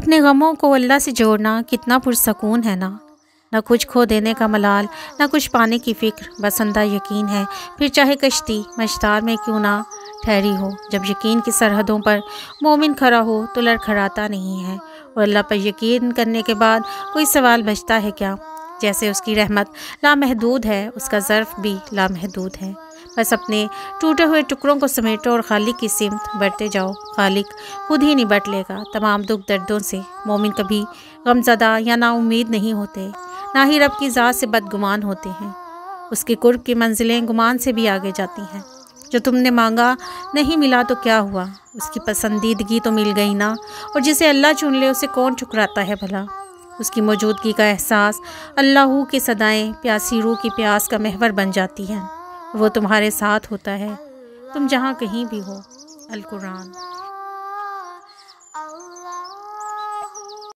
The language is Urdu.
اپنے غموں کو اللہ سے جوڑنا کتنا پرسکون ہے نا، نہ کچھ کھو دینے کا ملال، نہ کچھ پانے کی فکر، بس اندھا یقین ہے، پھر چاہے کشتی مجدار میں کیوں نہ ٹھہری ہو۔ جب یقین کی سرحدوں پر مومن کھڑا ہو تو لڑکھڑاتا نہیں ہے، اور اللہ پر یقین کرنے کے بعد کوئی سوال بچتا ہے کیا؟ جیسے اس کی رحمت لامحدود ہے، اس کا ظرف بھی لامحدود ہے۔ بس اپنے ٹوٹے ہوئے ٹکڑوں کو سمیٹو اور خالق کی سمت بڑھتے جاؤ، خالق خود ہی نبٹ لے گا تمام دکھ دردوں سے۔ مومن کبھی غمزدہ یا نا امید نہیں ہوتے، نہ ہی رب کی ذات سے بدگمان ہوتے ہیں۔ اس کے قرب کی منزلیں گمان سے بھی آگے جاتی ہیں۔ جو تم نے مانگا نہیں ملا تو کیا ہوا، اس کی پسندیدگی تو مل گئی نا، اور جسے اللہ چن لے اسے کون ٹھکراتا ہے بھلا۔ اس کی موجودگی کا احساس، اللہ کی صدائیں پیاسی روح کی پیاس کا محور بن جاتی ہیں۔ وہ تمہارے ساتھ ہوتا ہے، تم جہاں کہیں بھی ہو۔ القرآن۔